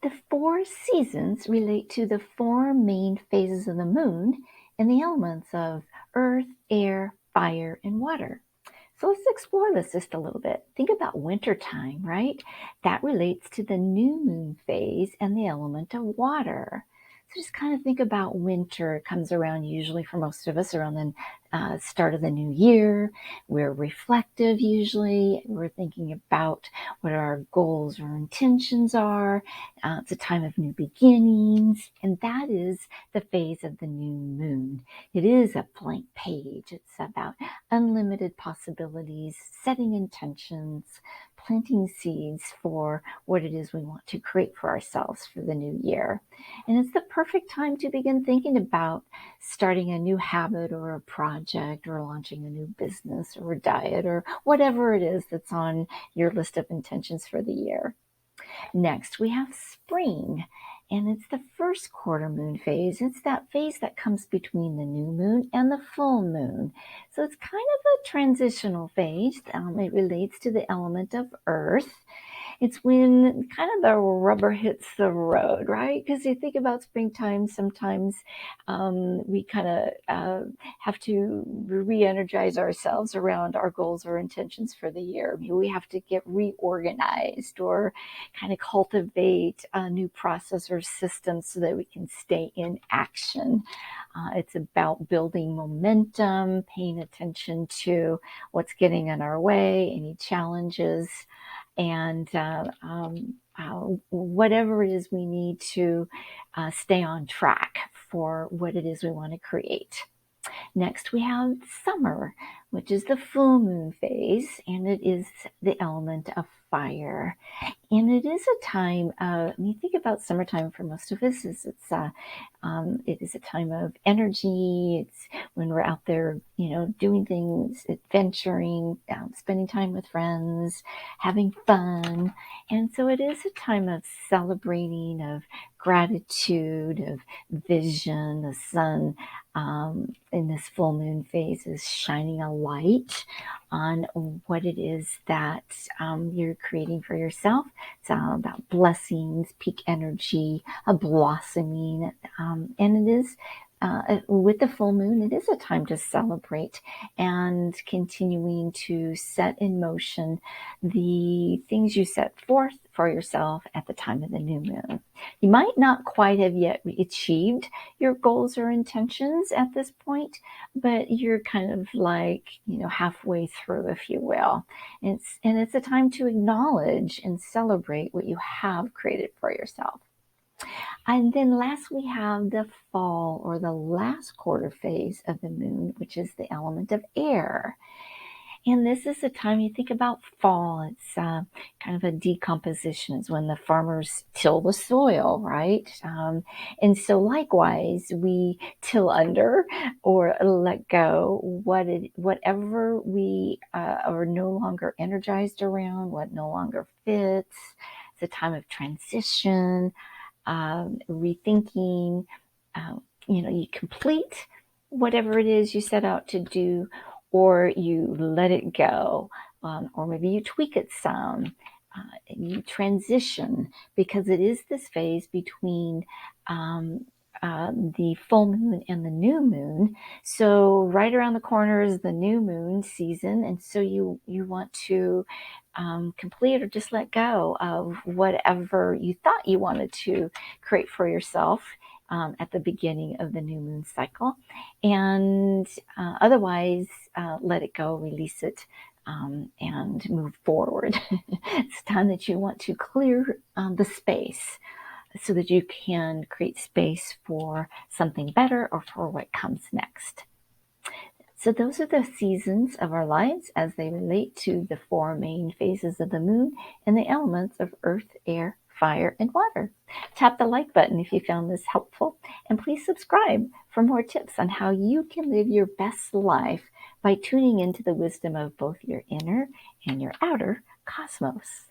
The 4 seasons relate to the 4 main phases of the moon and the elements of earth, air, fire, and water. So let's explore this just a little bit. Think about winter time, right? That relates to the new moon phase and the element of water. So just kind of think about winter. It comes around usually for most of us around the start of the new year. We're reflective usually. We're thinking about what our goals or intentions are. It's a time of new beginnings, and that is the phase of the new moon. It is a blank page. It's about unlimited possibilities, setting intentions, planting seeds for what it is we want to create for ourselves for the new year. And it's the perfect time to begin thinking about starting a new habit or a project or launching a new business or a diet or whatever it is that's on your list of intentions for the year. Next, we have spring, and it's the first quarter moon phase. It's that phase that comes between the new moon and the full moon. So it's kind of a transitional phase. It relates to the element of earth. It's when kind of the rubber hits the road, right? Because you think about springtime, sometimes we kind of have to re-energize ourselves around our goals or intentions for the year. Maybe we have to get reorganized or kind of cultivate a new process or system so that we can stay in action. It's about building momentum, paying attention to what's getting in our way, any challenges, and whatever it is we need to stay on track for what it is we want to create. Next, we have summer, which is the full moon phase, and it is the element of fire. And it is a time, when you think about summertime for most of us, it is a time of energy. It's when we're out there, doing things, adventuring, spending time with friends, having fun. And so it is a time of celebrating, of gratitude, of vision. The sun in this full moon phase is shining a light on what it is that you're creating for yourself. It's all about blessings, peak energy, a blossoming, and it is with the full moon, it is a time to celebrate and continuing to set in motion the things you set forth for yourself at the time of the new moon. You might not quite have yet achieved your goals or intentions at this point, but you're kind of like, halfway through, if you will. And it's a time to acknowledge and celebrate what you have created for yourself. And then last we have the fall, or the last quarter phase of the moon, which is the element of air. And this is the time you think about fall. It's kind of a decomposition. It's when the farmers till the soil, right? And so likewise, we till under or let go whatever we are no longer energized around, what no longer fits. It's a time of transition, rethinking. You complete whatever it is you set out to do, or you let it go, or maybe you tweak it some. You transition, because it is this phase between the full moon and the new moon. So right around the corner is the new moon season, and so you want to complete or just let go of whatever you thought you wanted to create for yourself at the beginning of the new moon cycle, and otherwise let it go, release it, and move forward. It's time that you want to clear the space so that you can create space for something better or for what comes next. So those are the seasons of our lives as they relate to the 4 main phases of the moon and the elements of earth, air, fire, and water. Tap the like button if you found this helpful, and please subscribe for more tips on how you can live your best life by tuning into the wisdom of both your inner and your outer cosmos.